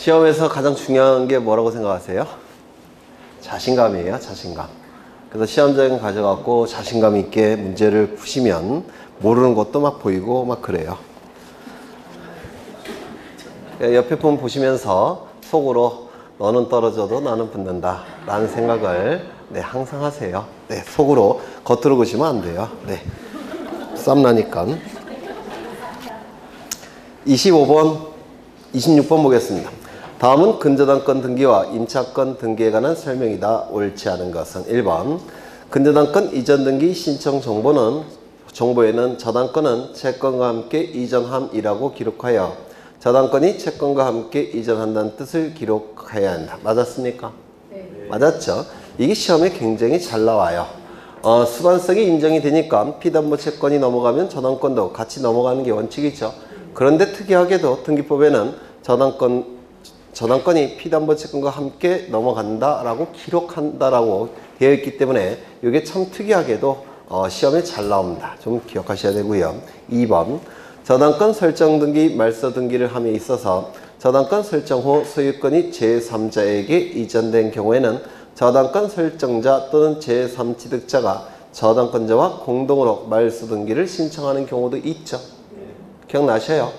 시험에서 가장 중요한 게 뭐라고 생각하세요? 자신감이에요, 자신감. 그래서 시험장 가져갖고 자신감 있게 문제를 푸시면 모르는 것도 막 보이고 막 그래요. 옆에 분 보시면서 속으로 너는 떨어져도 나는 붙는다 라는 생각을 항상 하세요. 속으로. 겉으로 보시면 안 돼요. 쌈나니까. 25번, 26번 보겠습니다. 다음은 근저당권 등기와 임차권 등기에 관한 설명이다. 옳지 않은 것은 1번 근저당권 이전 등기 신청 정보에는 저당권은 채권과 함께 이전함이라고 기록하여 저당권이 채권과 함께 이전한다는 뜻을 기록해야 한다. 맞았습니까? 네. 맞았죠? 이게 시험에 굉장히 잘 나와요. 수반성이 인정이 되니까 피담보 채권이 넘어가면 저당권도 같이 넘어가는 게 원칙이죠. 그런데 특이하게도 등기법에는 저당권이 피담보 채권과 함께 넘어간다라고 기록한다라고 되어 있기 때문에 이게 참 특이하게도 시험에 잘 나옵니다. 좀 기억하셔야 되고요. 2번 저당권 설정 등기, 말소 등기를 함에 있어서 저당권 설정 후 소유권이 제3자에게 이전된 경우에는 저당권 설정자 또는 제3취득자가 저당권자와 공동으로 말소 등기를 신청하는 경우도 있죠. 기억나셔요?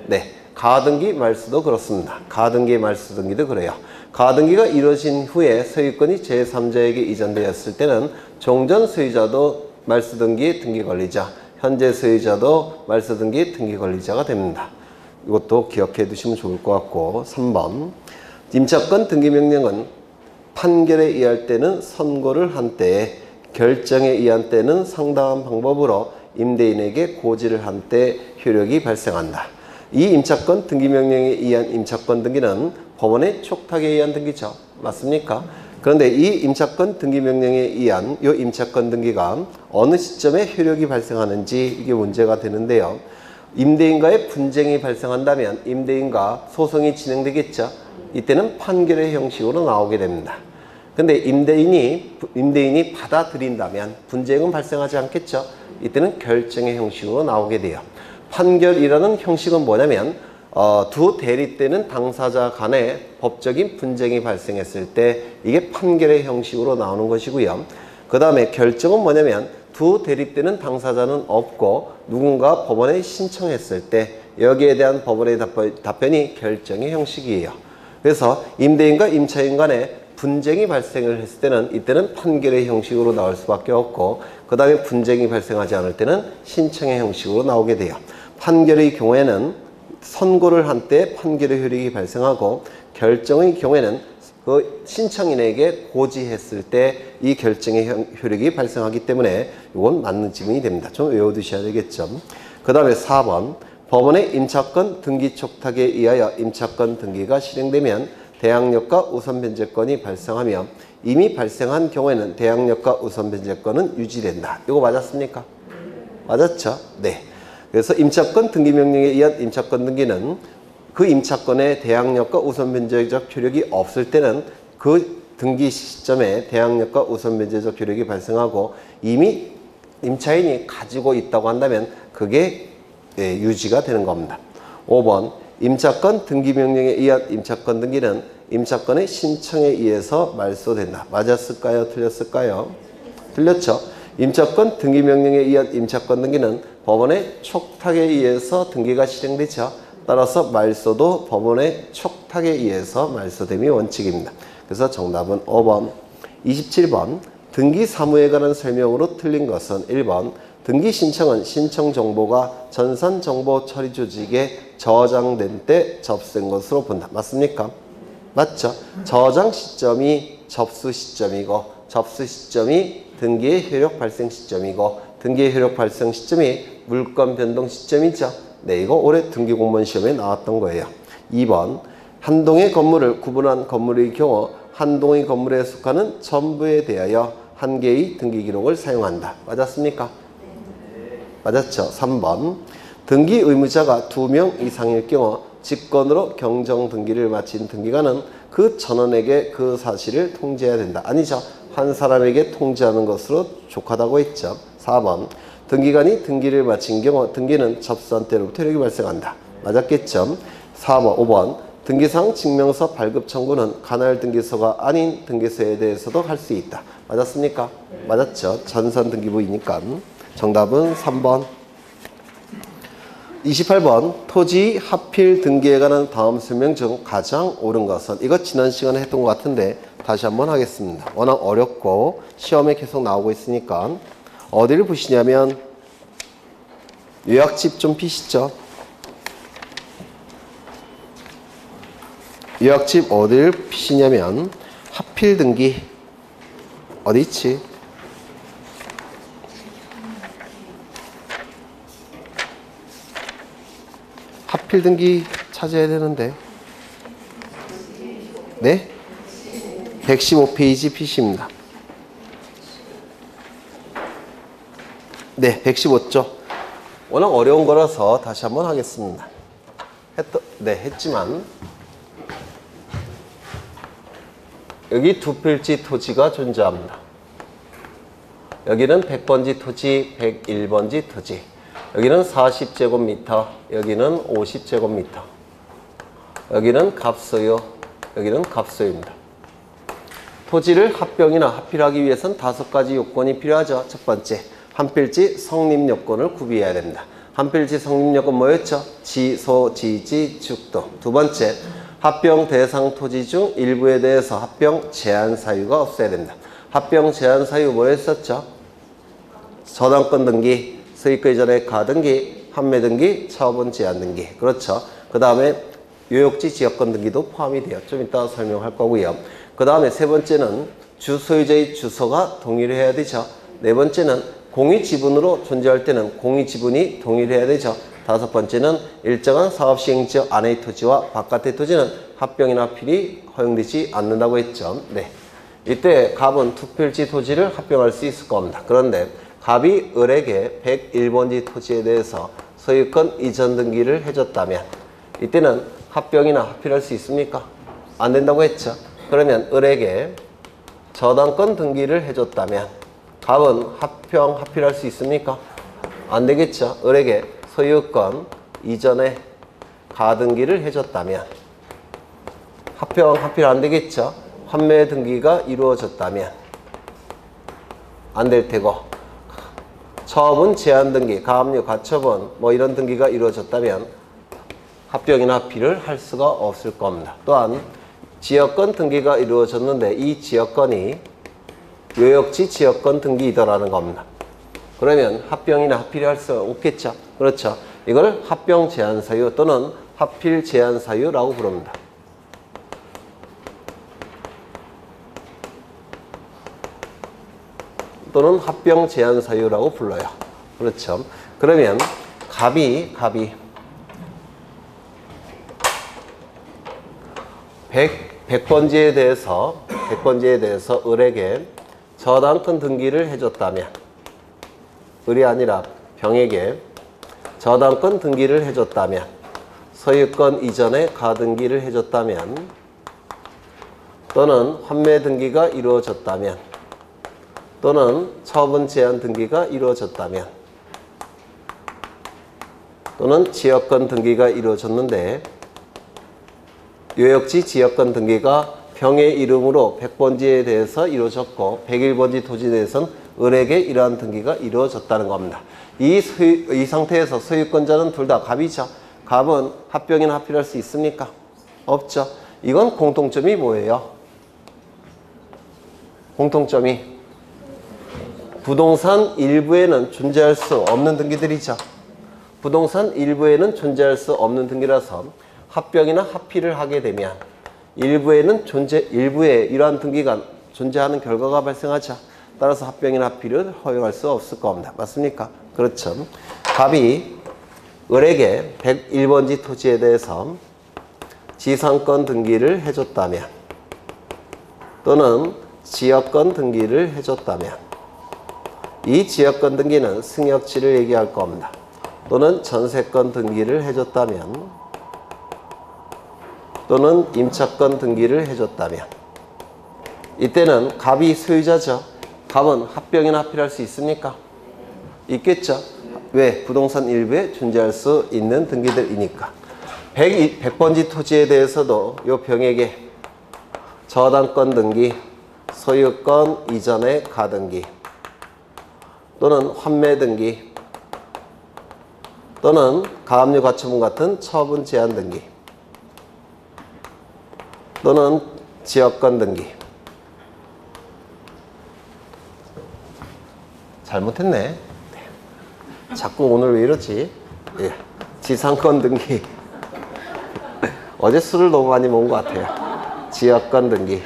네. 가등기 말소도 그렇습니다. 가등기 말소 등기도 그래요. 가등기가 이루어진 후에 소유권이 제3자에게 이전되었을 때는 종전 소유자도 말소 등기에 등기 권리자, 현재 소유자도 말소 등기에 등기 권리자가 됩니다. 이것도 기억해 두시면 좋을 것 같고 3번 임차권 등기 명령은 판결에 의할 때는 선고를 한 때에 결정에 의한 때는 상당한 방법으로 임대인에게 고지를 한 때 효력이 발생한다. 이 임차권 등기 명령에 의한 임차권 등기는 법원의 촉탁에 의한 등기죠. 맞습니까? 그런데 이 임차권 등기 명령에 의한 이 임차권 등기가 어느 시점에 효력이 발생하는지 이게 문제가 되는데요. 임대인과의 분쟁이 발생한다면 임대인과 소송이 진행되겠죠. 이때는 판결의 형식으로 나오게 됩니다. 근데 임대인이 받아들인다면 분쟁은 발생하지 않겠죠. 이때는 결정의 형식으로 나오게 돼요. 판결이라는 형식은 뭐냐면 두 대립되는 당사자 간에 법적인 분쟁이 발생했을 때 이게 판결의 형식으로 나오는 것이고요. 그 다음에 결정은 뭐냐면 두 대립되는 당사자는 없고 누군가 법원에 신청했을 때 여기에 대한 법원의 답변이 결정의 형식이에요. 그래서 임대인과 임차인 간에 분쟁이 발생을 했을 때는 이때는 판결의 형식으로 나올 수밖에 없고 그 다음에 분쟁이 발생하지 않을 때는 신청의 형식으로 나오게 돼요. 판결의 경우에는 선고를 한 때 판결의 효력이 발생하고 결정의 경우에는 그 신청인에게 고지했을 때 이 결정의 효력이 발생하기 때문에 이건 맞는 지문이 됩니다. 좀 외워두셔야 되겠죠. 그 다음에 4번 법원의 임차권 등기 촉탁에 의하여 임차권 등기가 실행되면 대항력과 우선 변제권이 발생하며 이미 발생한 경우에는 대항력과 우선 변제권은 유지된다. 이거 맞았습니까? 맞았죠? 네. 그래서 임차권 등기 명령에 의한 임차권 등기는 그 임차권의 대항력과 우선 변제적 효력이 없을 때는 그 등기 시점에 대항력과 우선 변제적 효력이 발생하고 이미 임차인이 가지고 있다고 한다면 그게 유지가 되는 겁니다. 5번 임차권 등기 명령에 의한 임차권 등기는 임차권의 신청에 의해서 말소된다. 맞았을까요? 틀렸을까요? 틀렸죠. 임차권 등기 명령에 의한 임차권 등기는 법원의 촉탁에 의해서 등기가 실행되죠. 따라서 말소도 법원의 촉탁에 의해서 말소됨이 원칙입니다. 그래서 정답은 5번. 27번 등기 사무에 관한 설명으로 틀린 것은 1번 등기 신청은 신청 정보가 전산 정보 처리 조직에 저장된 때 접수된 것으로 본다. 맞습니까? 맞죠? 저장 시점이 접수 시점이고 접수 시점이 등기의 효력 발생 시점이고 등기의 효력 발생 시점이 물권 변동 시점이죠. 네, 이거 올해 등기 공무원 시험에 나왔던 거예요. 2번 한 동의 건물을 구분한 건물의 경우 한 동의 건물에 속하는 전부에 대하여 한 개의 등기 기록을 사용한다. 맞았습니까? 맞았죠. 3번 등기 의무자가 2명 이상일 경우 직권으로 경정 등기를 마친 등기관은 그 전원에게 그 사실을 통지해야 된다. 아니죠. 한 사람에게 통지하는 것으로 족하다고 했죠. 4번 등기관이 등기를 마친 경우 등기는 접수한 때로부터 효력이 발생한다. 맞았겠죠. 4번, 5번 등기상 증명서 발급 청구는 관할 등기소가 아닌 등기소에 대해서도 할 수 있다. 맞았습니까? 맞았죠. 전산 등기부이니까. 정답은 3번. 28번 토지 하필 등기에 관한 다음 설명 중 가장 옳은 것은, 이거 지난 시간에 했던 것 같은데 다시 한번 하겠습니다. 워낙 어렵고 시험에 계속 나오고 있으니까. 어디를 보시냐면 요약집 좀 피시죠. 요약집 어디를 피시냐면 하필 등기 어디 있지? 하필 등기 찾아야 되는데. 네? 115페이지 피시입니다. 네, 115죠. 워낙 어려운 거라서 다시 한번 하겠습니다. 했지만 여기 두 필지 토지가 존재합니다. 여기는 100번지 토지, 101번지 토지. 여기는 40제곱미터, 여기는 50제곱미터. 여기는 갑소요, 여기는 갑소입니다. 토지를 합병이나 합필하기 위해서는 5가지 요건이 필요하죠. 첫 번째, 한 필지 성립 요건을 구비해야 됩니다. 한 필지 성립 요건 뭐였죠? 지, 소, 지지, 죽도. 두 번째, 합병 대상 토지 중 일부에 대해서 합병 제한 사유가 없어야 됩니다. 합병 제한 사유 뭐였었죠? 저당권 등기, 소유권 이전의 가등기, 판매 등기, 차업원 제한 등기. 그렇죠. 그 다음에 요역지 지역권 등기도 포함이 돼요. 좀 이따 설명할 거고요. 그 다음에 세 번째는 주소유자의 주소가 동일해야 되죠. 네 번째는 공유지분으로 존재할 때는 공유지분이 동일해야 되죠. 다섯 번째는 일정한 사업시행지역 안의 토지와 바깥의 토지는 합병이나 합필이 허용되지 않는다고 했죠. 네. 이때 갑은 두 필지 토지를 합병할 수 있을 겁니다. 그런데 갑이 을에게 101번지 토지에 대해서 소유권 이전 등기를 해줬다면 이때는 합병이나 합필할 수 있습니까? 안 된다고 했죠. 그러면 을에게 저당권 등기를 해줬다면 갑은 합병, 합필할 수 있습니까? 안 되겠죠. 을에게 소유권 이전에 가등기를 해줬다면 합병, 합필 안 되겠죠. 환매 등기가 이루어졌다면 안 될 테고, 처분 제한 등기, 가압류, 가처분 뭐 이런 등기가 이루어졌다면 합병이나 합필을 할 수가 없을 겁니다. 또한 지역권 등기가 이루어졌는데 이 지역권이 요역지 지역권 등기이더라는 겁니다. 그러면 합병이나 합필이 할 수 없겠죠. 그렇죠. 이걸 합병 제한 사유 또는 합필 제한 사유라고 부릅니다. 또는 합병 제한 사유라고 불러요. 그렇죠. 그러면 갑이 100번지에 대해서 을에게 저당권 등기를 해줬다면, 을이 아니라 병에게 저당권 등기를 해줬다면, 소유권 이전에 가등기를 해줬다면, 또는 환매 등기가 이루어졌다면, 또는 처분 제한 등기가 이루어졌다면, 또는 지역권 등기가 이루어졌는데 요역지 지역권 등기가 병의 이름으로 100번지에 대해서 이루어졌고 101번지 토지에 대해서는 을에게 이러한 등기가 이루어졌다는 겁니다. 이 상태에서 소유권자는 둘 다 갑이죠. 갑은 합병이나 합필할 수 있습니까? 없죠. 이건 공통점이 뭐예요? 공통점이 부동산 일부에는 존재할 수 없는 등기들이죠. 부동산 일부에는 존재할 수 없는 등기라서 합병이나 합필을 하게 되면 일부에 이러한 등기가 존재하는 결과가 발생하죠. 따라서 합병이나 합필을 허용할 수 없을 겁니다. 맞습니까? 그렇죠. 갑이 을에게 101번지 토지에 대해서 지상권 등기를 해줬다면, 또는 지역권 등기를 해줬다면, 이 지역권 등기는 승역지를 얘기할 겁니다. 또는 전세권 등기를 해줬다면, 또는 임차권 등기를 해줬다면, 이때는 갑이 소유자죠. 갑은 합병이나 합필할 수 있습니까? 있겠죠. 왜? 부동산 일부에 존재할 수 있는 등기들이니까. 100번지 토지에 대해서도 이 병에게 저당권 등기, 소유권 이전의 가등기 또는 환매 등기 또는 가압류 가처분 같은 처분 제한 등기 또는 지역권 등기. 잘못했네. 자꾸 오늘 왜 이러지? 예. 지상권 등기. 어제 술을 너무 많이 먹은 것 같아요. 지역권 등기,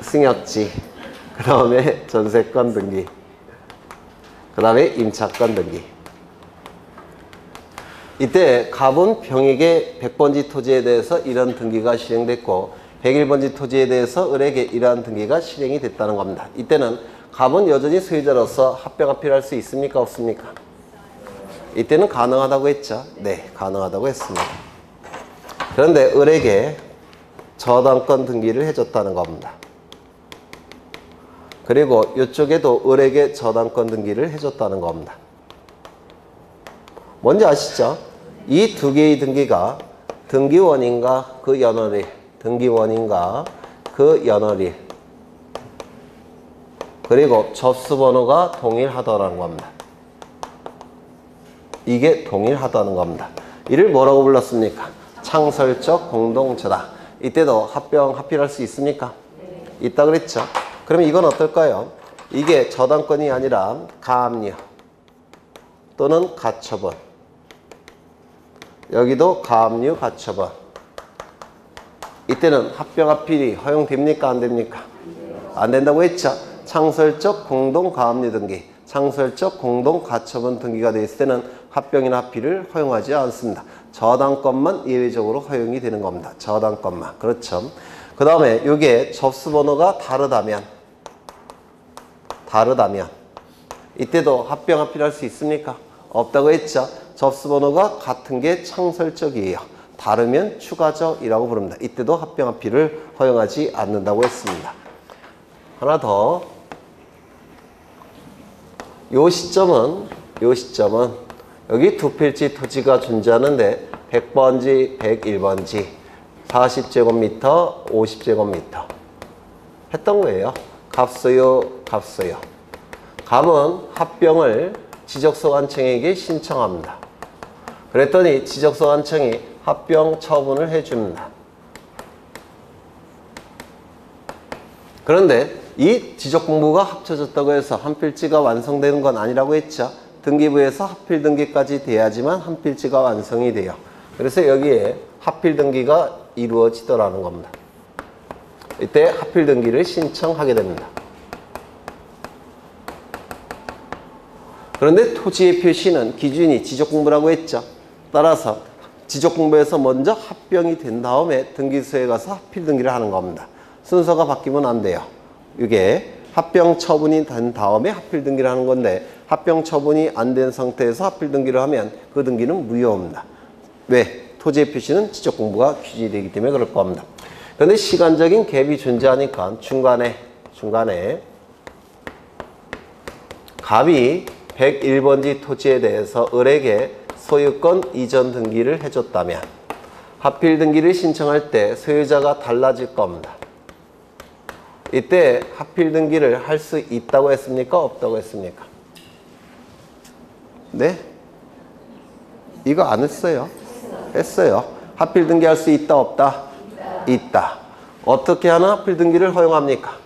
승역지, 그 다음에 전세권 등기, 그 다음에 임차권 등기. 이때 갑은 병에게 100번지 토지에 대해서 이런 등기가 실행됐고 101번지 토지에 대해서 을에게 이러한 등기가 실행이 됐다는 겁니다. 이때는 갑은 여전히 소유자로서 합병 합의할 수 있습니까? 없습니까? 이때는 가능하다고 했죠. 네, 가능하다고 했습니다. 그런데 을에게 저당권 등기를 해줬다는 겁니다. 그리고 이쪽에도 을에게 저당권 등기를 해줬다는 겁니다. 뭔지 아시죠? 이 두 개의 등기가 등기원인과 그 연월일, 등기원인과 그 연월일, 그리고 접수번호가 동일하다는 겁니다. 이게 동일하다는 겁니다. 이를 뭐라고 불렀습니까? 창설적 공동저당. 이때도 합병, 합의할 수 있습니까? 있다 그랬죠? 그러면 이건 어떨까요? 이게 저당권이 아니라 가압류 또는 가처분. 여기도 가압류 가처분. 이때는 합병 합의이 허용됩니까? 안 됩니까? 안 된다고 했죠? 창설적 공동 가압류 등기, 창설적 공동 가처분 등기가 되어 있을 때는 합병이나 합의를 허용하지 않습니다. 저당권만 예외적으로 허용이 되는 겁니다. 저당권만. 그렇죠. 그 다음에 이게 접수번호가 다르다면 이때도 합병 합의를 할 수 있습니까? 없다고 했죠. 접수번호가 같은 게 창설적이에요. 다르면 추가적이라고 부릅니다. 이때도 합병 합의를 허용하지 않는다고 했습니다. 하나 더. 요 시점은 여기 두 필지 토지가 존재하는데 100번지, 101번지, 40제곱미터, 50제곱미터 했던 거예요. 갑소요, 갑소요. 갑은 합병을 지적소관청에게 신청합니다. 그랬더니 지적소관청이 합병 처분을 해줍니다. 그런데 이 지적공부가 합쳐졌다고 해서 한 필지가 완성되는 건 아니라고 했죠. 등기부에서 합필 등기까지 돼야지만 한 필지가 완성이 돼요. 그래서 여기에 합필 등기가 이루어지더라는 겁니다. 이때 합필 등기를 신청하게 됩니다. 그런데 토지의 표시는 기준이 지적공부라고 했죠. 따라서 지적공부에서 먼저 합병이 된 다음에 등기소에 가서 합필 등기를 하는 겁니다. 순서가 바뀌면 안 돼요. 이게 합병 처분이 된 다음에 합필 등기를 하는 건데 합병 처분이 안 된 상태에서 합필 등기를 하면 그 등기는 무효입니다. 왜? 토지의 표시는 지적공부가 규정이 되기 때문에 그럴 겁니다. 그런데 시간적인 갭이 존재하니까 중간에 갑이 101번지 토지에 대해서 을에게 소유권 이전 등기를 해줬다면 합필 등기를 신청할 때 소유자가 달라질 겁니다. 이때 합필 등기를 할 수 있다고 했습니까? 없다고 했습니까? 네? 이거 안 했어요? 했어요. 합필 등기할 수 있다 없다? 있다. 어떻게 하나 합필 등기를 허용합니까?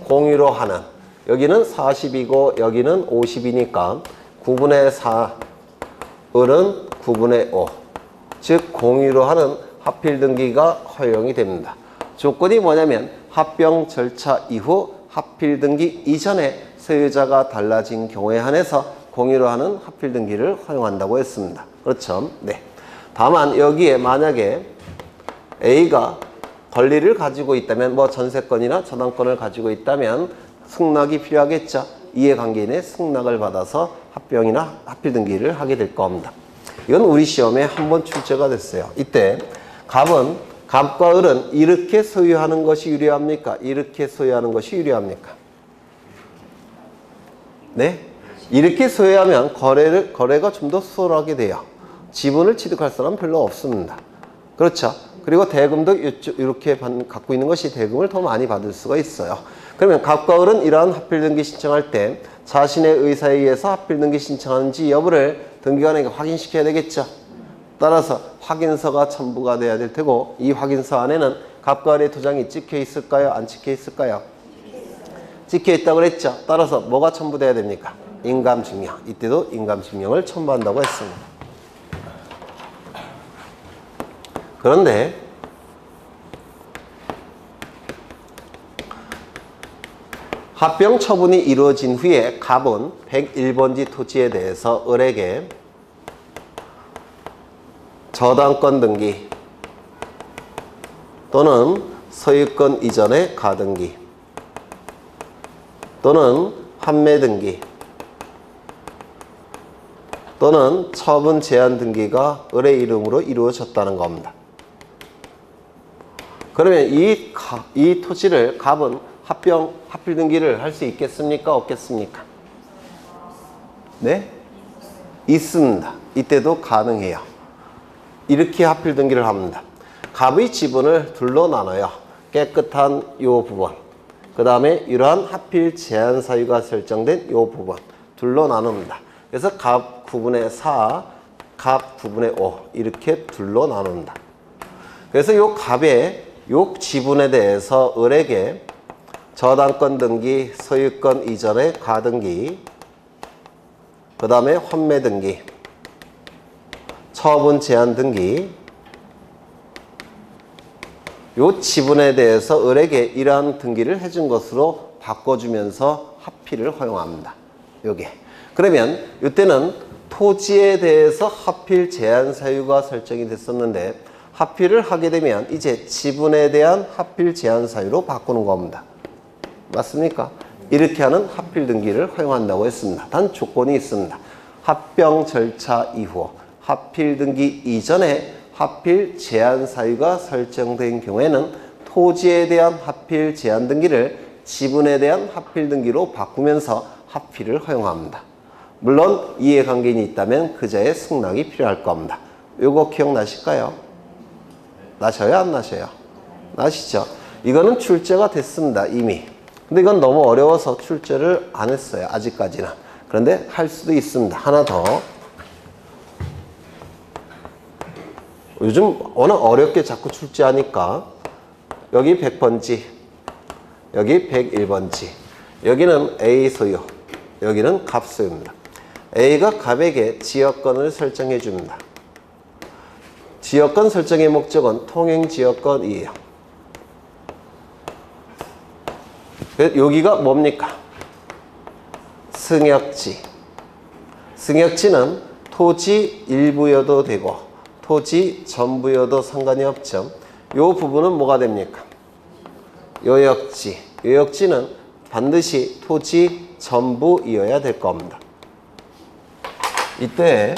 공유로 하는. 여기는 40이고 여기는 50이니까 9분의 4 을은 9분의 5. 즉 공유로 하는 합필 등기가 허용이 됩니다. 조건이 뭐냐면 합병 절차 이후 합필 등기 이전에 소유자가 달라진 경우에 한해서 공유로 하는 합필 등기를 허용한다고 했습니다. 그렇죠? 네. 다만 여기에 만약에 A가 권리를 가지고 있다면 뭐 전세권이나 저당권을 가지고 있다면 승낙이 필요하겠죠. 이해관계인의 승낙을 받아서 합병이나 합필 등기를 하게 될 겁니다. 이건 우리 시험에 한 번 출제가 됐어요. 이때 갑과 을은 이렇게 소유하는 것이 유리합니까? 이렇게 소유하는 것이 유리합니까? 네? 이렇게 소유하면 거래가 좀 더 수월하게 돼요. 지분을 취득할 사람은 별로 없습니다. 그렇죠? 그리고 대금도 이렇게 갖고 있는 것이 대금을 더 많이 받을 수가 있어요. 그러면 갑과 을은 이러한 하필 등기 신청할 때 자신의 의사에 의해서 하필 등기 신청하는지 여부를 등기관에게 확인시켜야 되겠죠. 따라서 확인서가 첨부가 돼야 될 테고 이 확인서 안에는 갑과 을의 도장이 찍혀 있을까요? 안 찍혀 있을까요? 찍혀 있다고 그랬죠. 따라서 뭐가 첨부돼야 됩니까? 인감증명. 이때도 인감증명을 첨부한다고 했습니다. 그런데 합병 처분이 이루어진 후에 갑은 101번지 토지에 대해서 을에게 저당권 등기 또는 소유권 이전의 가등기 또는 판매 등기 또는 처분 제한 등기가 을의 이름으로 이루어졌다는 겁니다. 그러면 이 토지를 갑은 합필 등기를 할 수 있겠습니까? 없겠습니까? 네? 있습니다. 이때도 가능해요. 이렇게 합필 등기를 합니다. 갑의 지분을 둘로 나눠요. 깨끗한 요 부분, 그 다음에 이러한 합필 제한 사유가 설정된 요 부분 둘로 나눕니다. 그래서 갑 9분의 4, 갑 9분의 5 이렇게 둘로 나눕니다. 그래서 요 갑의 요 지분에 대해서 을에게 저당권 등기, 소유권 이전의 가등기, 그 다음에 환매 등기, 처분 제한 등기, 요 지분에 대해서 을에게 이러한 등기를 해준 것으로 바꿔주면서 합필을 허용합니다. 요게. 그러면 이때는 토지에 대해서 합필 제한 사유가 설정이 됐었는데 합필을 하게 되면 이제 지분에 대한 합필 제한 사유로 바꾸는 겁니다. 맞습니까? 이렇게 하는 합필 등기를 허용한다고 했습니다. 단 조건이 있습니다. 합병 절차 이후 합필 등기 이전에 합필 제한 사유가 설정된 경우에는 토지에 대한 합필 제한 등기를 지분에 대한 합필 등기로 바꾸면서 합필을 허용합니다. 물론 이해관계인이 있다면 그자의 승낙이 필요할 겁니다. 요거 기억나실까요? 나셔요? 안 나셔요? 나시죠? 이거는 출제가 됐습니다. 이미. 근데 이건 너무 어려워서 출제를 안 했어요. 아직까지는. 그런데 할 수도 있습니다. 하나 더. 요즘 워낙 어렵게 자꾸 출제하니까 여기 100번지, 여기 101번지, 여기는 A 소유, 여기는 갑 소유입니다. A가 갑에게 지역권을 설정해 줍니다. 지역권 설정의 목적은 통행지역권이에요. 여기가 뭡니까? 승역지. 승역지는 토지 일부여도 되고 토지 전부여도 상관이 없죠. 이 부분은 뭐가 됩니까? 요역지. 요역지는 반드시 토지 전부이어야 될 겁니다. 이때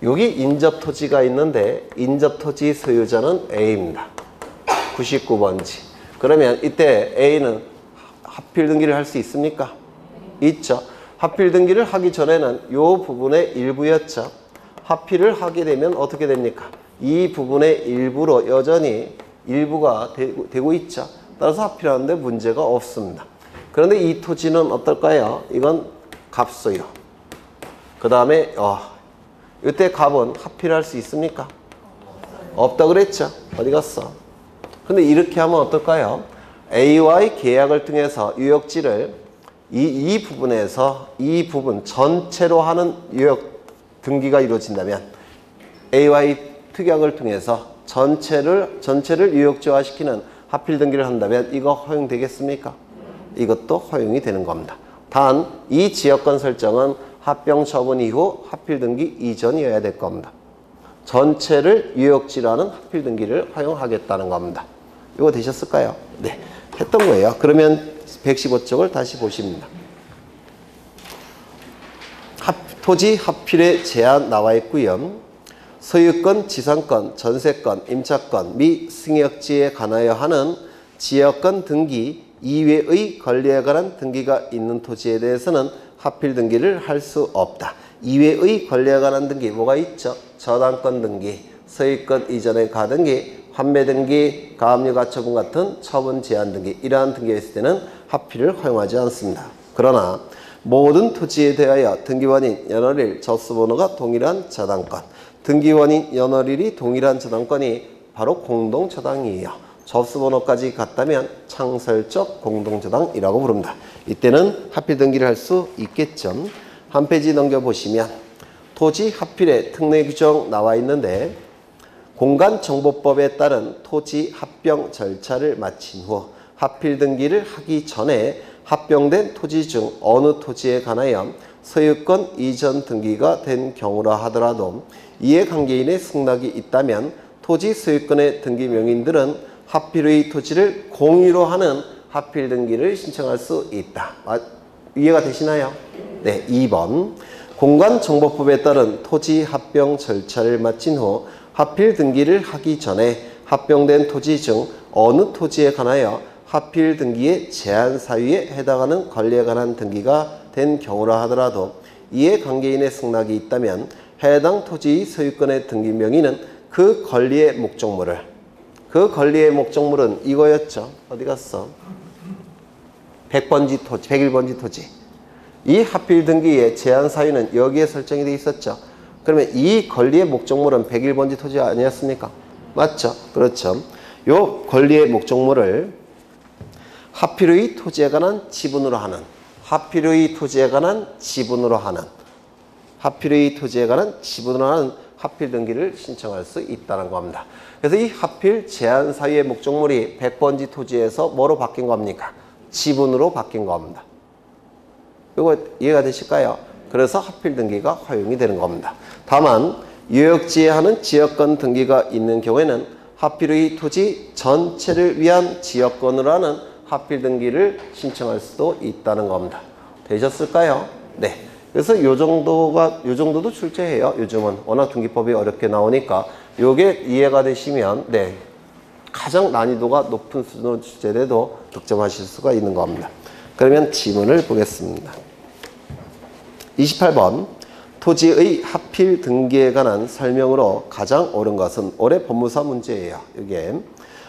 여기 인접토지가 있는데 인접토지 소유자는 A입니다. 99번지. 그러면 이때 A는 합필 등기를 할 수 있습니까? 있죠. 합필 등기를 하기 전에는 이 부분의 일부였죠. 합필을 하게 되면 어떻게 됩니까? 이 부분의 일부로 여전히 일부가 되고 있죠. 따라서 합필하는데 문제가 없습니다. 그런데 이 토지는 어떨까요? 이건 갑소유. 그 다음에 이때 갑은 합필할 수 있습니까? 없다 그랬죠. 어디 갔어? 근데 이렇게 하면 어떨까요? A와의 계약을 통해서 유역지를 이 부분에서 이 부분 전체로 하는 유역 등기가 이루어진다면 A와의 특약을 통해서 전체를 유역지화시키는 합필 등기를 한다면 이거 허용되겠습니까? 이것도 허용이 되는 겁니다. 단 이 지역권 설정은 합병 처분 이후 합필 등기 이전이어야 될 겁니다. 전체를 유역지라는 합필 등기를 허용하겠다는 겁니다. 이거 되셨을까요? 네. 했던 거예요. 그러면 115쪽을 다시 보십니다. 토지 합필의 제한 나와 있고요. 소유권, 지상권, 전세권, 임차권 및 승역지에 관하여 하는 지역권 등기 이외의 권리에 관한 등기가 있는 토지에 대해서는 합필 등기를 할 수 없다. 이외의 권리에 관한 등기 뭐가 있죠? 저당권 등기, 소유권 이전의 가등기, 환매 등기, 가압류 가처분 같은 처분 제한 등기, 이러한 등기가 있을 때는 합필을 허용하지 않습니다. 그러나 모든 토지에 대하여 등기원인 연월일 접수번호가 동일한 저당권, 등기원인 연월일이 동일한 저당권이 바로 공동저당이에요. 접수번호까지 같다면 창설적 공동저당이라고 부릅니다. 이때는 합필 등기를 할 수 있겠죠. 한 페이지 넘겨보시면 토지 합필의 특례 규정 나와 있는데 공간정보법에 따른 토지 합병 절차를 마친 후 합필 등기를 하기 전에 합병된 토지 중 어느 토지에 관하여 소유권 이전 등기가 된 경우라 하더라도 이해관계인의 승낙이 있다면 토지 소유권의 등기 명인들은 합필의 토지를 공유로 하는 합필 등기를 신청할 수 있다. 이해가 되시나요? 네, 2번. 공간정보법에 따른 토지 합병 절차를 마친 후 합필 등기를 하기 전에 합병된 토지 중 어느 토지에 관하여 합필 등기의 제한 사유에 해당하는 권리에 관한 등기가 된 경우라 하더라도 이해관계인의 승낙이 있다면 해당 토지의 소유권의 등기 명의는 그 권리의 목적물을, 그 권리의 목적물은 이거였죠. 어디 갔어? 100번지 토지, 101번지 토지. 이 합필 등기의 제한 사유는 여기에 설정이 되어 있었죠. 그러면 이 권리의 목적물은 101번지 토지 아니었습니까? 맞죠? 그렇죠. 요 권리의 목적물을 합필의 토지에 관한 지분으로 하는, 합필의 토지에 관한 지분으로 하는, 합필의 토지에 관한 지분으로 하는 합필 등기를 신청할 수 있다는 겁니다. 그래서 이 합필 제한 사유의 목적물이 100번지 토지에서 뭐로 바뀐 겁니까? 지분으로 바뀐 겁니다. 이거 이해가 되실까요? 그래서 합필 등기가 허용이 되는 겁니다. 다만 유역지에 하는 지역권 등기가 있는 경우에는 합필의 토지 전체를 위한 지역권으로 하는 합필 등기를 신청할 수도 있다는 겁니다. 되셨을까요? 네. 그래서 요 정도도 출제해요. 요즘은 워낙 등기법이 어렵게 나오니까 요게 이해가 되시면 네. 가장 난이도가 높은 수준으로 출제돼도 득점하실 수가 있는 겁니다. 그러면 지문을 보겠습니다. 28번. 토지의 합필 등기에 관한 설명으로 가장 옳은 것은 올해 법무사 문제예요. 이게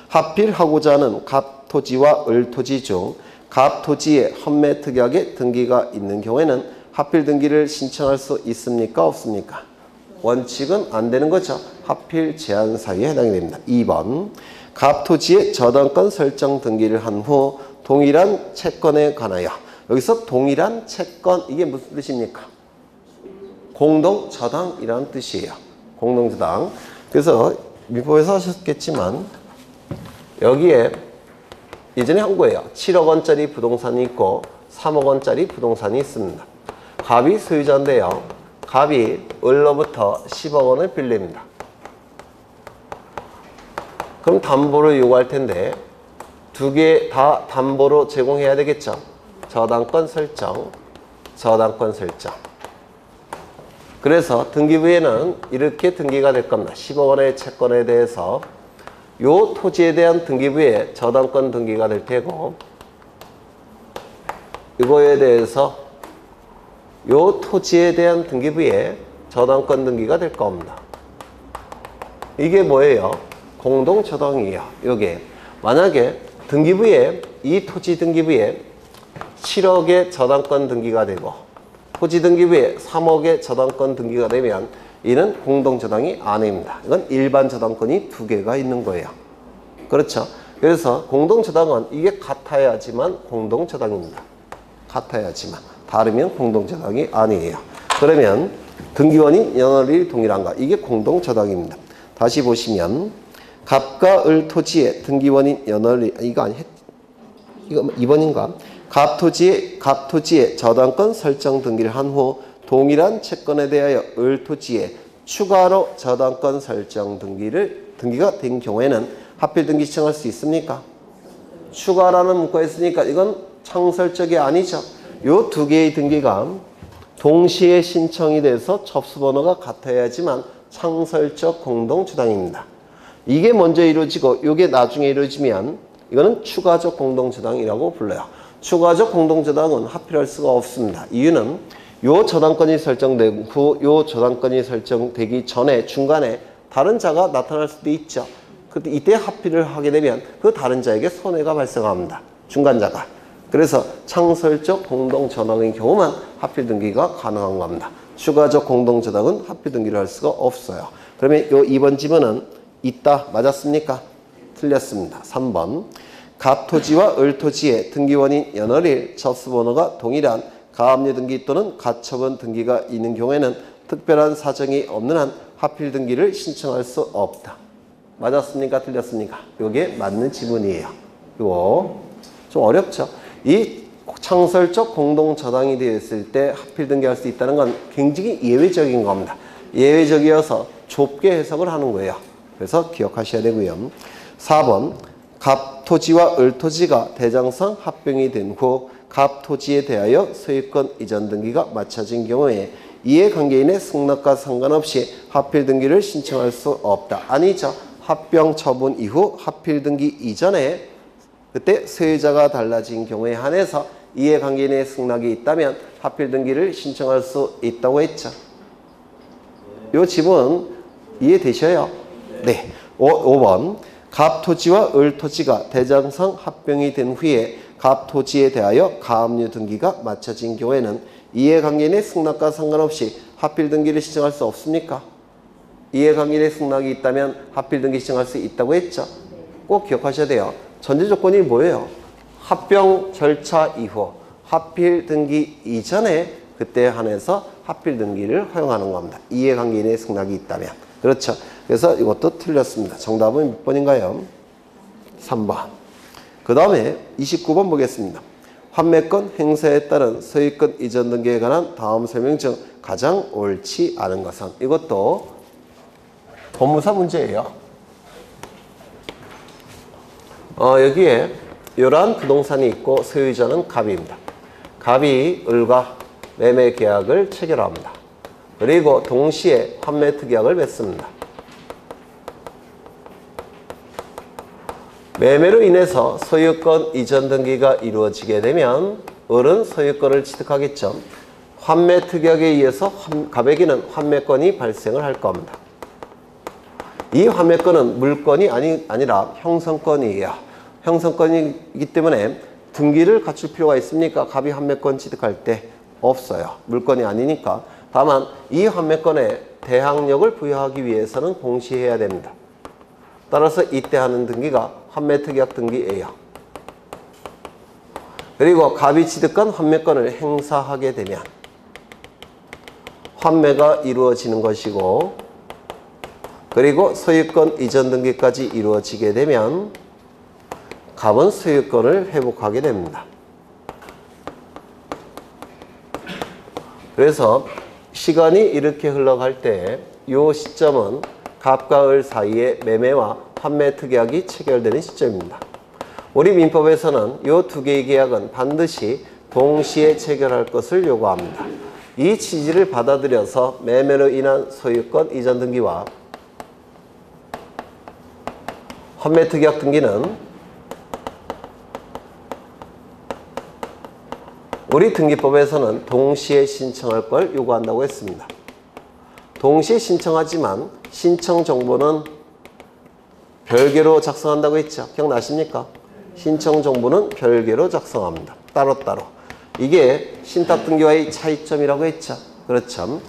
합필하고자 하는 갑토지와 을토지 중 갑토지의 헌매 특약의 등기가 있는 경우에는 합필 등기를 신청할 수 있습니까? 없습니까? 원칙은 안 되는 거죠. 합필 제한 사유에 해당이 됩니다. 2번. 갑토지의 저당권 설정 등기를 한 후 동일한 채권에 관하여, 여기서 동일한 채권, 이게 무슨 뜻입니까? 공동저당이라는 뜻이에요. 공동저당. 그래서 민법에서 하셨겠지만 여기에 예전에 한 거예요. 7억 원짜리 부동산이 있고 3억 원짜리 부동산이 있습니다. 갑이 소유자인데요. 갑이 을로부터 10억 원을 빌립니다. 그럼 담보를 요구할 텐데 두 개 다 담보로 제공해야 되겠죠. 저당권 설정, 저당권 설정. 그래서 등기부에는 이렇게 등기가 될 겁니다. 10억 원의 채권에 대해서 요 토지에 대한 등기부에 저당권 등기가 될 테고, 이거에 대해서 요 토지에 대한 등기부에 저당권 등기가 될 겁니다. 이게 뭐예요? 공동저당이에요. 요게 만약에 등기부에, 이 토지 등기부에 7억의 저당권 등기가 되고 토지 등기부에 3억의 저당권 등기가 되면 이는 공동저당이 아닙니다. 이건 일반 저당권이 두 개가 있는 거예요. 그렇죠? 그래서 공동저당은 이게 같아야지만 공동저당입니다. 같아야지만. 다르면 공동저당이 아니에요. 그러면 등기원인 연월일이 동일한가? 이게 공동저당입니다. 다시 보시면 갑과 을 토지의 등기원인 연월일, 이거 아니, 이거 2번인가? 갑토지의 저당권 설정 등기를 한 후 동일한 채권에 대하여 을 토지에 추가로 저당권 설정 등기가 된 경우에는 합필 등기 신청할 수 있습니까? 추가라는 문구가 있으니까 이건 창설적이 아니죠. 요 두 개의 등기가 동시에 신청이 돼서 접수번호가 같아야지만 창설적 공동저당입니다. 이게 먼저 이루어지고 이게 나중에 이루어지면 이거는 추가적 공동저당이라고 불러요. 추가적 공동저당은 합필할 수가 없습니다. 이유는 요 저당권이 설정된 후 요 저당권이 설정되기 전에 중간에 다른 자가 나타날 수도 있죠. 그때 이때 합의를 하게 되면 그 다른 자에게 손해가 발생합니다. 중간자가. 그래서 창설적 공동저당인 경우만 합필 등기가 가능한 겁니다. 추가적 공동저당은 합필 등기를 할 수가 없어요. 그러면 요 2번 지문은 있다. 맞았습니까? 틀렸습니다. 3번. 갑토지와 을토지의 등기원인 연월일 접수번호가 동일한 가압류 등기 또는 가처분 등기가 있는 경우에는 특별한 사정이 없는 한 합필 등기를 신청할 수 없다. 맞았습니까? 틀렸습니까? 이게 맞는 지문이에요. 이거 좀 어렵죠? 이 창설적 공동저당이 되어 있을 때 합필 등기할 수 있다는 건 굉장히 예외적인 겁니다. 예외적이어서 좁게 해석을 하는 거예요. 그래서 기억하셔야 되고요. 4번. 갑토지와 을토지가 대장상 합병이 된 후 갑토지에 대하여 소유권 이전 등기가 마쳐진 경우에 이해관계인의 승낙과 상관없이 합필 등기를 신청할 수 없다. 아니죠. 합병 처분 이후 합필 등기 이전에 그때 소유자가 달라진 경우에 한해서 이해관계인의 승낙이 있다면 합필 등기를 신청할 수 있다고 했죠. 요 지문 이해되셔요? 네. 5번. 갑토지와 을토지가 대장상 합병이 된 후에 갑토지에 대하여 가압류 등기가 마쳐진 경우에는 이해관계인의 승낙과 상관없이 합필 등기를 신청할 수 없습니까? 이해관계인의 승낙이 있다면 합필 등기 신청할 수 있다고 했죠. 꼭 기억하셔야 돼요. 전제 조건이 뭐예요? 합병 절차 이후 합필 등기 이전에 그때 한해서 합필 등기를 허용하는 겁니다. 이해관계인의 승낙이 있다면. 그렇죠. 그래서 이것도 틀렸습니다. 정답은 몇 번인가요? 3번. 그 다음에 29번 보겠습니다. 환매권 행사에 따른 소유권 이전 등기에 관한 다음 설명 중 가장 옳지 않은 것은? 이것도 법무사 문제예요. 여기에 이러한 부동산이 있고 소유자는 갑입니다. 갑이 을과 매매 계약을 체결합니다. 그리고 동시에 환매 특약을 맺습니다. 매매로 인해서 소유권 이전 등기가 이루어지게 되면 을은 소유권을 취득하겠죠. 환매 특약에 의해서 갑에게는 환매권이 발생을 할 겁니다. 이 환매권은 물권이 아니라 형성권이에요. 형성권이기 때문에 등기를 갖출 필요가 있습니까? 갑이 환매권 취득할 때 없어요. 물권이 아니니까. 다만 이 환매권에 대항력을 부여하기 위해서는 공시해야 됩니다. 따라서 이때 하는 등기가 환매특약 등기예요. 그리고 갑이 취득한 환매권을 행사하게 되면 환매가 이루어지는 것이고, 그리고 소유권 이전 등기까지 이루어지게 되면 갑은 소유권을 회복하게 됩니다. 그래서 시간이 이렇게 흘러갈 때 이 시점은 갑과 을 사이에 매매와 환매 특약이 체결되는 시점입니다. 우리 민법에서는 이 두 개의 계약은 반드시 동시에 체결할 것을 요구합니다. 이 취지를 받아들여서 매매로 인한 소유권 이전 등기와 환매 특약 등기는 우리 등기법에서는 동시에 신청할 걸 요구한다고 했습니다. 동시에 신청하지만 신청 정보는 별개로 작성한다고 했죠. 기억나십니까? 신청 정보는 별개로 작성합니다. 따로따로. 이게 신탁 등기와의 차이점이라고 했죠. 그렇죠.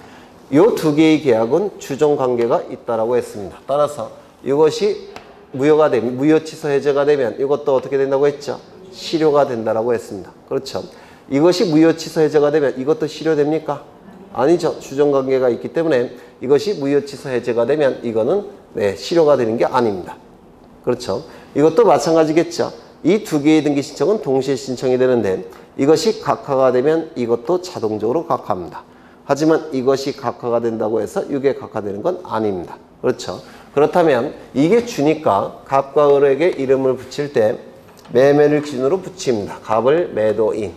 이 두 개의 계약은 주종 관계가 있다라고 했습니다. 따라서 이것이 무효가 되면, 무효 취소 해제가 되면 이것도 어떻게 된다고 했죠? 실효가 된다라고 했습니다. 그렇죠. 이것이 무효 취소 해제가 되면 이것도 실효됩니까? 아니죠. 주종 관계가 있기 때문에 이것이 무효 취소 해제가 되면 이거는 실효가 되는 게 아닙니다. 그렇죠. 이것도 마찬가지겠죠. 이 두 개의 등기 신청은 동시에 신청이 되는데 이것이 각하가 되면 이것도 자동적으로 각하합니다. 하지만 이것이 각하가 된다고 해서 이게 각하되는 건 아닙니다. 그렇죠. 그렇다면 이게 주니까 갑과 을에게 이름을 붙일 때 매매를 기준으로 붙입니다. 갑을 매도인,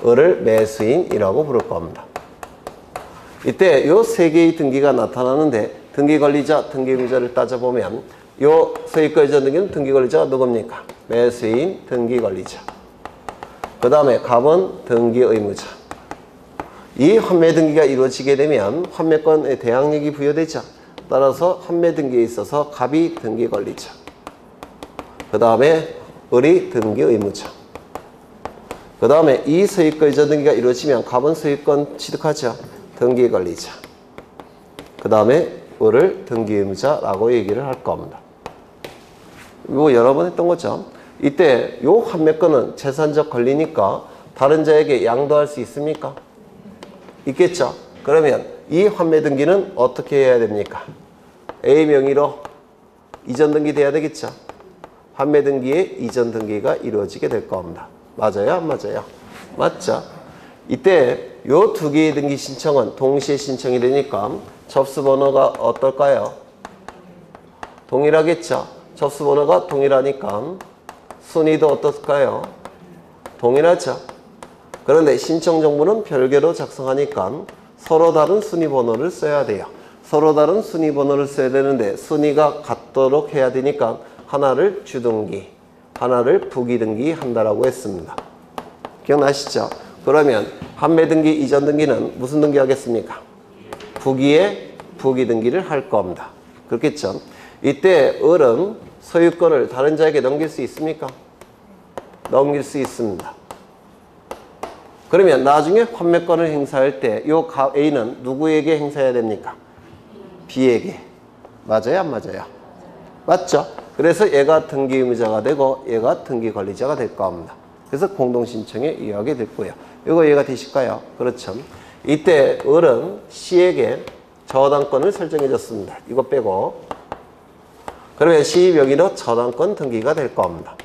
을을 매수인이라고 부를 겁니다. 이때 요 세 개의 등기가 나타나는데 등기관리자, 등기의무자를 따져보면 요 소유권 이전 등기는 등기관리자가 누굽니까? 매수인, 등기관리자. 그 다음에 갑은 등기의무자. 이 환매 등기가 이루어지게 되면 환매권의 대항력이 부여되죠. 따라서 환매 등기에 있어서 갑이 등기 권리자. 그 다음에 을이 등기 의무자. 그 다음에 이 소유권 이전 등기가 이루어지면 갑은 소유권 취득하죠. 등기 권리자. 그 다음에 을을 등기 의무자라고 얘기를 할 겁니다. 이거 여러 번 했던 거죠. 이때 요 환매권은 재산적 권리니까 다른 자에게 양도할 수 있습니까? 있겠죠. 그러면 이 환매 등기는 어떻게 해야 됩니까? A 명의로 이전 등기 돼야 되겠죠. 환매 등기에 이전 등기가 이루어지게 될 겁니다. 맞아요? 안 맞아요? 맞죠? 이때 요 두 개의 등기 신청은 동시에 신청이 되니까 접수 번호가 어떨까요? 동일하겠죠. 접수 번호가 동일하니까 순위도 어떨까요? 동일하죠. 그런데 신청 정보는 별개로 작성하니까 서로 다른 순위 번호를 써야 돼요. 서로 다른 순위 번호를 써야 되는데 순위가 같도록 해야 되니까 하나를 주등기, 하나를 부기등기 한다라고 했습니다. 기억나시죠? 그러면 환매 등기, 이전 등기는 무슨 등기 하겠습니까? 부기에 부기등기를 할 겁니다. 그렇겠죠? 이때 을은 소유권을 다른 자에게 넘길 수 있습니까? 넘길 수 있습니다. 그러면 나중에 환매권을 행사할 때 요 A는 누구에게 행사해야 됩니까? B에게. 맞아요? 안 맞아요? 맞죠? 그래서 얘가 등기 의무자가 되고 얘가 등기 권리자가 될 겁니다. 그래서 공동신청에 의하게 됐고요. 이거 얘가 되실까요? 그렇죠. 이때 을은 C에게 저당권을 설정해 줬습니다. 이거 빼고. 그러면 C 명의로 저당권 등기가 될 겁니다.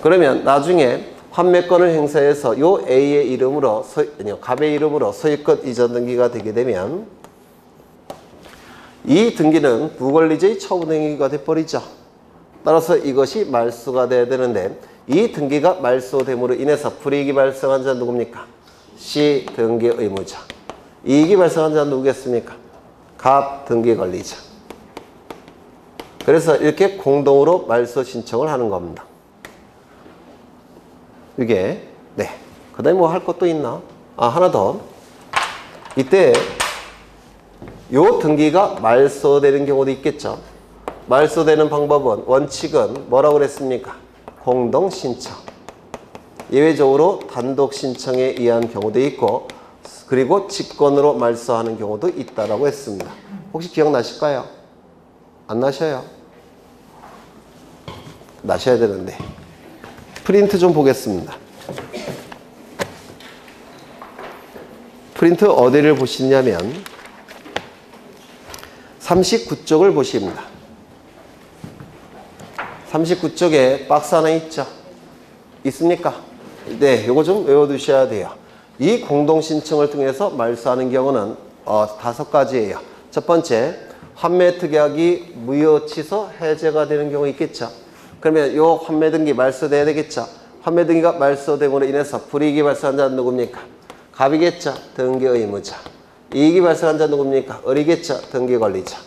그러면 나중에 환매권을 행사해서 요 A의 이름으로, 갑의 이름으로 소유권 이전 등기가 되게 되면 이 등기는 부권리자의 처분 행위가 돼버리죠. 따라서 이것이 말소가 돼야 되는데 이 등기가 말소됨으로 인해서 불이익이 발생한 자는 누굽니까? C 등기 의무자. 이익이 발생한 자는 누구겠습니까? 갑 등기 권리자. 그래서 이렇게 공동으로 말소 신청을 하는 겁니다. 이게 네. 그 다음에 뭐 할 것도 있나? 하나 더. 이때 요 등기가 말소되는 경우도 있겠죠. 말소되는 방법은 원칙은 뭐라고 그랬습니까? 공동신청. 예외적으로 단독신청에 의한 경우도 있고 그리고 직권으로 말소하는 경우도 있다라고 했습니다. 혹시 기억나실까요? 안 나셔요? 나셔야 되는데. 프린트 좀 보겠습니다. 프린트 어디를 보시냐면 39쪽을 보십니다. 39쪽에 박스 하나 있죠? 있습니까? 네, 요거 좀 외워두셔야 돼요. 이 공동신청을 통해서 말소하는 경우는 5가지예요. 첫 번째, 환매특약이 무효 취소 해제가 되는 경우 있겠죠? 그러면 요 환매등기 말소돼야 되겠죠? 환매등기가 말소됨으로 인해서 불이익이 발생한 자는 누굽니까? 갑이겠죠? 등기 의무자. 이익이 발생한 자는 누굽니까? 을이겠죠? 등기 권리자.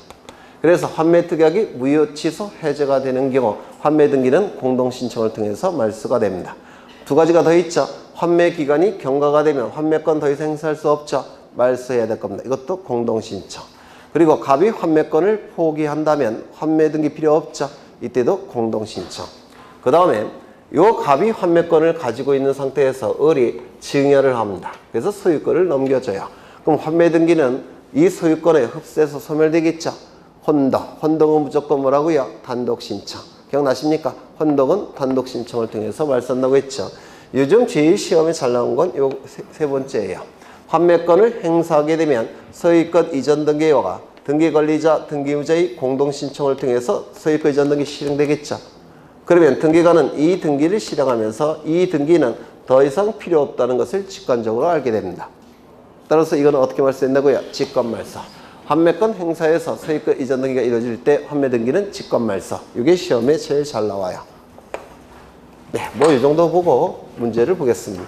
그래서 환매특약이 무효 취소 해제가 되는 경우 환매등기는 공동신청을 통해서 말소가 됩니다. 2가지가 더 있죠? 환매기간이 경과가 되면 환매권 더 이상 행사할 수 없죠? 말소해야 될 겁니다. 이것도 공동신청. 그리고 갑이 환매권을 포기한다면 환매등기 필요 없죠? 이때도 공동신청. 그 다음에 요 갑이 환매권을 가지고 있는 상태에서 을이 증여를 합니다. 그래서 소유권을 넘겨줘요. 그럼 환매등기는 이 소유권에 흡수해서 소멸되겠죠? 혼동은 무조건 뭐라고요? 단독신청. 기억나십니까? 혼동은 단독신청을 통해서 말소한다고 했죠. 요즘 제일 시험에 잘 나온 건 요 세 번째예요. 환매권을 행사하게 되면 소유권 이전 등기와 등기 권리자, 등기 의무자의 공동신청을 통해서 소유권 이전 등기 실행되겠죠. 그러면 등기관은 이 등기를 실행하면서 이 등기는 더 이상 필요 없다는 것을 직관적으로 알게 됩니다. 따라서 이거는 어떻게 말소된다고요? 직권말소. 환매권 행사에서 소유권 이전 등기가 이루어질 때 환매 등기는 직권말소. 이게 시험에 제일 잘 나와요. 네, 뭐 이 정도 보고 문제를 보겠습니다.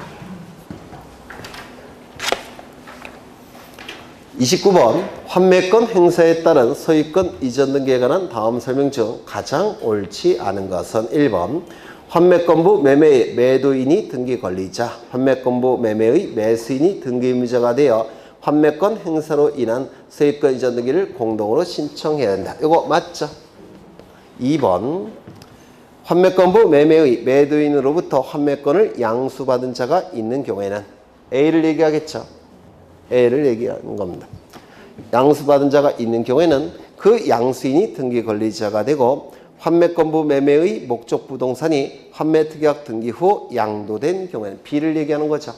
29번 환매권 행사에 따른 소유권 이전 등기에 관한 다음 설명 중 가장 옳지 않은 것은 1번 환매건부 매매의 매도인이 등기 권리자, 환매건부 매매의 매수인이 등기 의무자가 되어 환매권 행사로 인한 소유권 이전 등기를 공동으로 신청해야 된다. 이거 맞죠? 2번 환매건부 매매의 매도인으로부터 환매권을 양수받은 자가 있는 경우에는 A를 얘기하겠죠. A를 얘기하는 겁니다. 양수받은 자가 있는 경우에는 그 양수인이 등기 권리자가 되고 환매건부 매매의 목적 부동산이 환매특약 등기 후 양도된 경우에는 B를 얘기하는 거죠.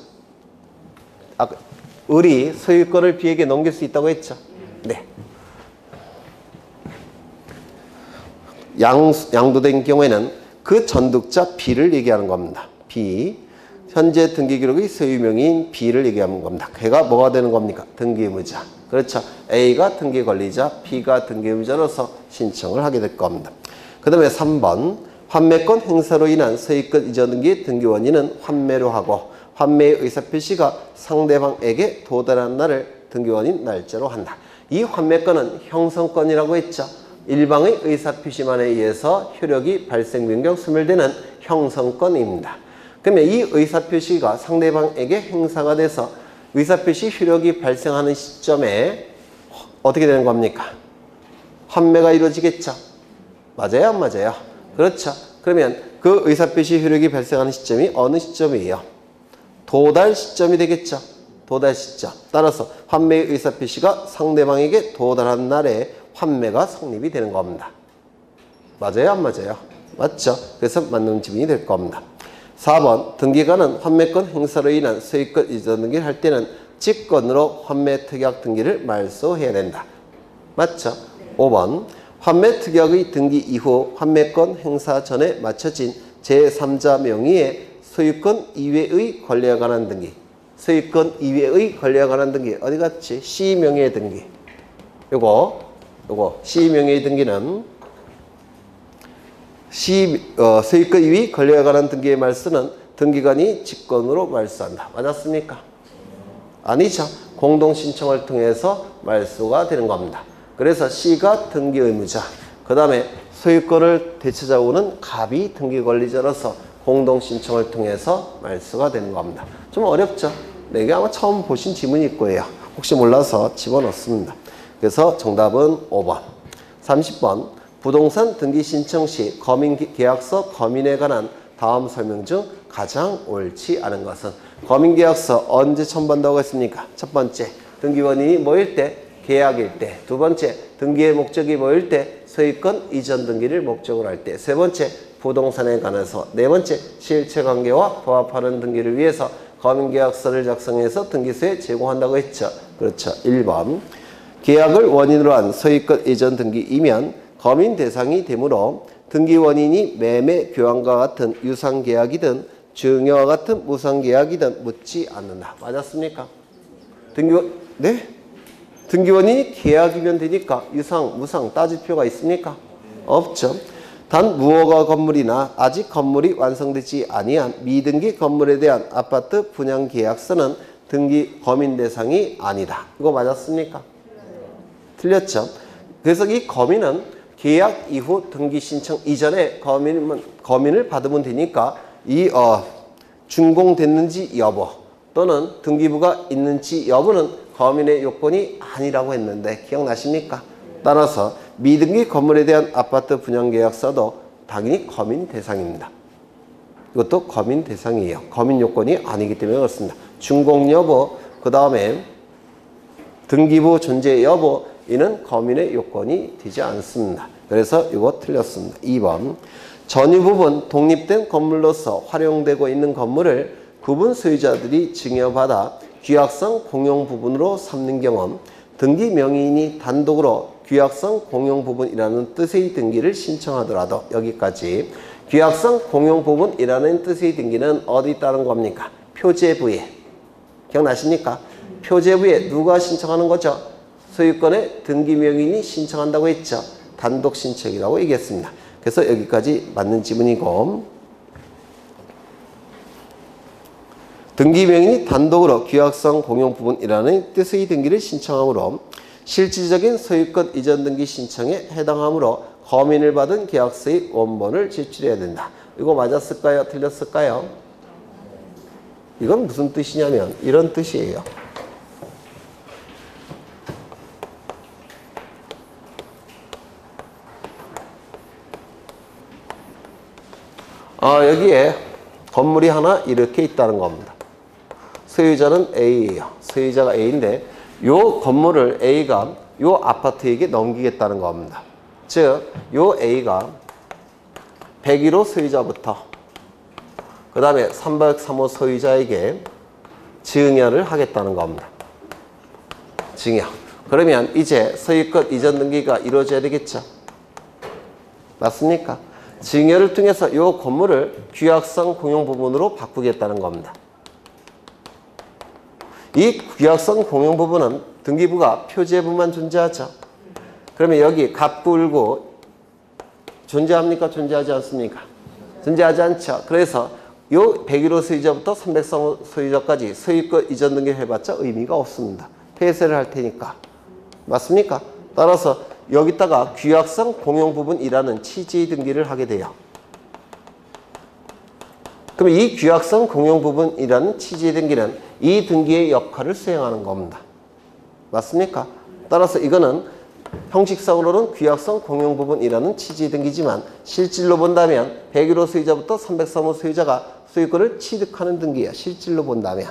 을이 소유권을 B에게 넘길 수 있다고 했죠. 네. 양도된 경우에는 그 전득자 B를 얘기하는 겁니다. B. 현재 등기기록의 소유명의인 B를 얘기하는 겁니다. 걔가 뭐가 되는 겁니까? 등기의무자. 그렇죠. A가 등기권리자, B가 등기의무자로서 신청을 하게 될 겁니다. 그 다음에 3번 환매권 행사로 인한 소유권 이전 등기 등기 원인은 환매로 하고 환매의 의사표시가 상대방에게 도달한 날을 등기 원인 날짜로 한다. 이 환매권은 형성권이라고 했죠. 일방의 의사표시만에 의해서 효력이 발생, 변경, 소멸되는 형성권입니다. 그러면 이 의사표시가 상대방에게 행사가 돼서 의사표시 효력이 발생하는 시점에 어떻게 되는 겁니까? 환매가 이루어지겠죠. 맞아요? 안 맞아요? 그렇죠. 그러면 그 의사표시 효력이 발생하는 시점이 어느 시점이에요? 도달 시점이 되겠죠. 도달 시점. 따라서 환매의 의사표시가 상대방에게 도달한 날에 환매가 성립이 되는 겁니다. 맞아요? 안 맞아요? 맞죠. 그래서 맞는 지문이 될 겁니다. 4번 등기관은 환매권 행사로 인한 소유권 이전 등기를 할 때는 직권으로 환매특약 등기를 말소해야 된다. 맞죠? 5번 환매특약의 등기 이후 환매권 행사 전에 마쳐진 제3자 명의의 소유권 이외의 권리에 관한 등기. 소유권 이외의 권리에 관한 등기 어디 갔지? C 명의의 등기. 요거 C 명의의 등기는 소유권 이외의 권리에 관한 등기의 말소는 등기관이 직권으로 말소한다. 맞았습니까? 아니죠. 공동신청을 통해서 말소가 되는 겁니다. 그래서 C가 등기 의무자, 그 다음에 소유권을 되찾아오는 갑이 등기 권리자로서 공동신청을 통해서 말소가 되는 겁니다. 좀 어렵죠? 네, 이게 아마 처음 보신 지문일 거예요. 혹시 몰라서 집어넣습니다. 그래서 정답은 5번. 30번 부동산 등기 신청 시 거민계약서 거민에 관한 다음 설명 중 가장 옳지 않은 것은? 거민계약서 언제 첨부한다고 했습니까? 첫 번째, 등기원인이 뭐일 때? 계약일 때. 두 번째, 등기의 목적이 뭐일 때? 소유권 이전 등기를 목적으로 할 때. 세 번째, 부동산에 관해서. 네 번째, 실체관계와 부합하는 등기를 위해서 거민계약서를 작성해서 등기소에 제공한다고 했죠. 그렇죠. 1번 계약을 원인으로 한 소유권 이전 등기이면 거민 대상이 되므로 등기 원인이 매매, 교환과 같은 유상계약이든 증여와 같은 무상계약이든 묻지 않는다. 맞았습니까? 네? 등기 원인이 계약이면 되니까 유상, 무상 따질 필요가 있습니까? 없죠. 단 무허가 건물이나 아직 건물이 완성되지 아니한 미등기 건물에 대한 아파트 분양 계약서는 등기 거민 대상이 아니다. 이거 맞았습니까? 틀렸죠. 그래서 이 거민은 계약 이후 등기 신청 이전에 거민을 받으면 되니까 이 준공됐는지 여부 또는 등기부가 있는지 여부는 거민의 요건이 아니라고 했는데 기억나십니까? 따라서 미등기 건물에 대한 아파트 분양계약서도 당연히 거민 대상입니다. 이것도 거민 대상이에요. 거민 요건이 아니기 때문에 그렇습니다. 준공 여부, 그 다음에 등기부 존재 여부, 이는 거민의 요건이 되지 않습니다. 그래서 이거 틀렸습니다. 2번 전유 부분 독립된 건물로서 활용되고 있는 건물을 구분 소유자들이 증여받아 규약성 공용 부분으로 삼는 경우 등기 명의인이 단독으로 규약성 공용 부분이라는 뜻의 등기를 신청하더라도 여기까지 규약성 공용 부분이라는 뜻의 등기는 어디 따른 겁니까? 표제부에. 기억나십니까? 표제부에 누가 신청하는 거죠? 소유권의 등기 명의인이 신청한다고 했죠. 단독 신청이라고 얘기했습니다. 그래서 여기까지 맞는 지문이고 등기 명의인이 단독으로 규약성 공용 부분이라는 뜻의 등기를 신청하므로 실질적인 소유권 이전 등기 신청에 해당하므로 거민을 받은 계약서의 원본을 제출해야 된다. 이거 맞았을까요? 틀렸을까요? 이건 무슨 뜻이냐면 이런 뜻이에요. 여기에 건물이 하나 이렇게 있다는 겁니다. 소유자는 A예요. 소유자가 A인데 요 건물을 A가 요 아파트에게 넘기겠다는 겁니다. 즉, 요 A가 101호 소유자부터 그 다음에 303호 소유자에게 증여를 하겠다는 겁니다. 증여. 그러면 이제 소유권 이전 등기가 이루어져야 되겠죠. 맞습니까? 증여를 통해서 이 건물을 규약성 공용 부분으로 바꾸겠다는 겁니다. 이 규약성 공용 부분은 등기부가 표제부만 존재하죠. 그러면 여기 갑구을구 존재합니까? 존재하지 않습니까? 존재하지 않죠. 그래서 이 101호 소유자부터 303호 소유자까지 소유권 이전 등기를 해봤자 의미가 없습니다. 폐쇄를 할 테니까. 맞습니까? 따라서 여기다가 규약성 공용 부분이라는 취지의 등기를 하게 돼요. 그럼 이 규약성 공용 부분이라는 취지의 등기는 이 등기의 역할을 수행하는 겁니다. 맞습니까? 따라서 이거는 형식상으로는 규약성 공용 부분이라는 취지의 등기지만 실질로 본다면 101호 소유자부터 303호 소유자가 소유권을 취득하는 등기예요. 실질로 본다면.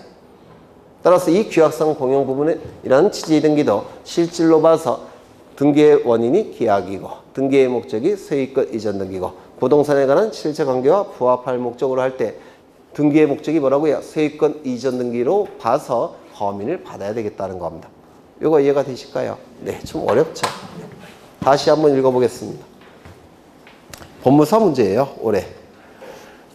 따라서 이 규약성 공용 부분이라는 취지의 등기도 실질로 봐서 등기의 원인이 계약이고 등기의 목적이 소유권 이전 등기고 부동산에 관한 실체관계와 부합할 목적으로 할 때 등기의 목적이 뭐라고요? 소유권 이전 등기로 봐서 거민을 받아야 되겠다는 겁니다. 이거 이해가 되실까요? 네, 좀 어렵죠. 다시 한번 읽어보겠습니다. 법무사 문제예요. 올해.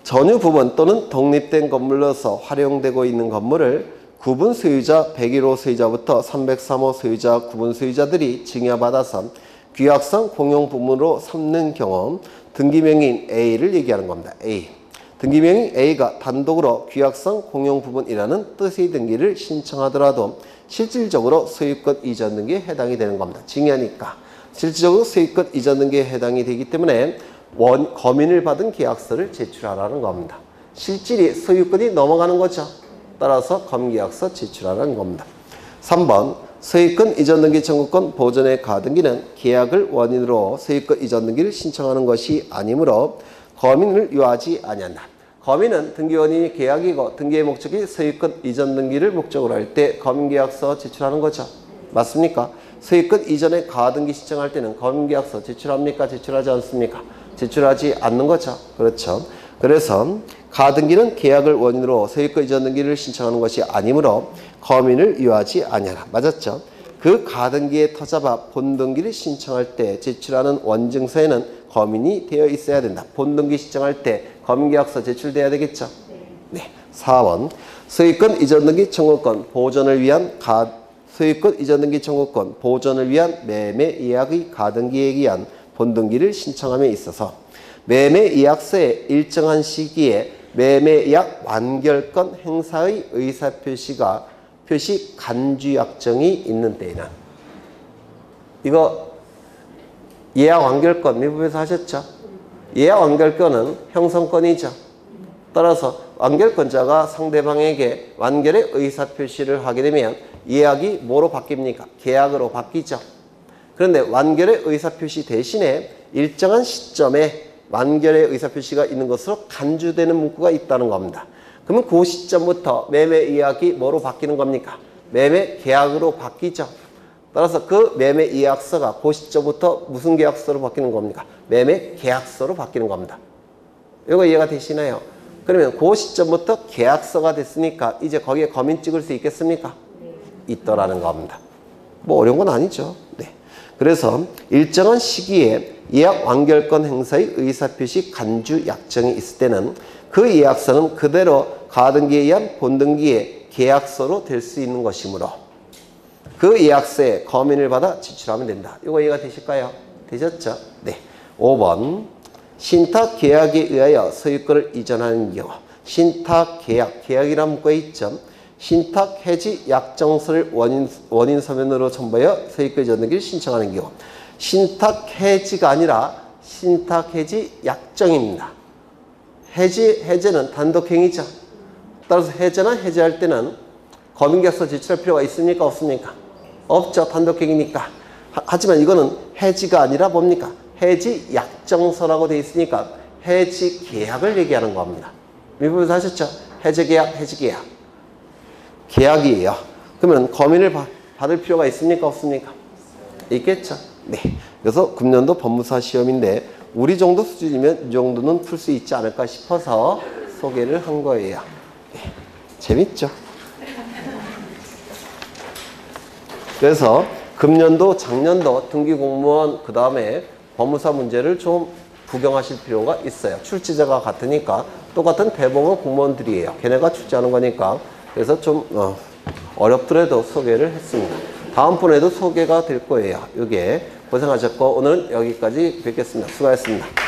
전유 부분 또는 독립된 건물로서 활용되고 있는 건물을 구분 소유자 101호 소유자부터 303호 소유자 구분 소유자들이 증여받아서 규약성 공용 부분으로 삼는 경우 등기명의인 A를 얘기하는 겁니다. A. 등기명의 A가 단독으로 규약성 공용 부분이라는 뜻의 등기를 신청하더라도 실질적으로 소유권 이전 등기에 해당이 되는 겁니다. 증여니까. 실질적으로 소유권 이전 등기에 해당이 되기 때문에 거민을 받은 계약서를 제출하라는 겁니다. 실질이 소유권이 넘어가는 거죠. 따라서 거민계약서 제출하라는 겁니다. 3번 소유권 이전 등기 청구권 보존의 가등기는 계약을 원인으로 소유권 이전 등기를 신청하는 것이 아니므로 거민을 유하지 아니한다. 거민은 등기 원인이 계약이고 등기의 목적이 소유권 이전 등기를 목적으로 할 때 거민계약서 제출하는 거죠. 맞습니까? 소유권 이전에 가등기 신청할 때는 거민계약서 제출합니까? 제출하지 않습니까? 제출하지 않는 거죠. 그렇죠. 그래서 가등기는 계약을 원인으로 소유권 이전 등기를 신청하는 것이 아니므로 거민을 유하지 아니하라. 맞았죠? 그 가등기에 터잡아 본등기를 신청할 때 제출하는 원증서에는 거민이 되어 있어야 된다. 본등기 신청할 때 거민계약서 제출돼야 되겠죠? 네. 4번 소유권 이전 등기 청구권 보존을 위한 소유권 이전 등기 청구권 보존을 위한 매매 예약의 가등기에 의한 본등기를 신청함에 있어서 매매 예약서의 일정한 시기에 매매 예약 완결권 행사의 의사표시 간주 약정이 있는 때에는 이거 예약 완결권 미국에서 하셨죠? 예약 완결권은 형성권이죠. 따라서 완결권자가 상대방에게 완결의 의사표시를 하게 되면 예약이 뭐로 바뀝니까? 계약으로 바뀌죠. 그런데 완결의 의사표시 대신에 일정한 시점에 완결의 의사표시가 있는 것으로 간주되는 문구가 있다는 겁니다. 그러면 그 시점부터 매매 예약이 뭐로 바뀌는 겁니까? 매매 계약으로 바뀌죠. 따라서 그 매매 예약서가 그 시점부터 무슨 계약서로 바뀌는 겁니까? 매매 계약서로 바뀌는 겁니다. 이거 이해가 되시나요? 그러면 그 시점부터 계약서가 됐으니까 이제 거기에 거민 찍을 수 있겠습니까? 있더라는 겁니다. 뭐 어려운 건 아니죠. 네. 그래서 일정한 시기에 예약 완결권 행사의 의사표시 간주 약정이 있을 때는 그 예약서는 그대로 가등기에 의한 본등기의 계약서로 될 수 있는 것이므로 그 예약서에 거민을 받아 제출하면 된다. 이거 이해가 되실까요? 되셨죠? 네. 5번 신탁 계약에 의하여 소유권을 이전하는 경우 신탁 계약이라는 문구에 있죠. 신탁 해지 약정서를 원인 서면으로 첨부하여 소유권 이전 등기를 신청하는 경우 신탁 해지가 아니라 신탁 해지 약정입니다. 해제는 단독행위죠. 따라서 해제나 해제할 때는 검인계약서 제출할 필요가 있습니까? 없습니까? 없죠. 단독행위니까. 하지만 이거는 해지가 아니라 뭡니까? 해지 약정서라고 되어 있으니까 해지 계약을 얘기하는 겁니다. 미국에서 하셨죠? 해제 계약, 해지 계약. 계약이에요. 그러면 검인을 받을 필요가 있습니까? 없습니까? 있겠죠. 네. 그래서 금년도 법무사 시험인데 우리 정도 수준이면 이 정도는 풀 수 있지 않을까 싶어서 소개를 한 거예요. 네. 재밌죠? 그래서 금년도, 작년도 등기공무원 그 다음에 법무사 문제를 좀 구경하실 필요가 있어요. 출제자가 같으니까 똑같은 대법원 공무원들이에요. 걔네가 출제하는 거니까. 그래서 좀 어렵더라도 소개를 했습니다. 다음번에도 소개가 될 거예요. 이게 고생하셨고 오늘은 여기까지 뵙겠습니다. 수고하셨습니다.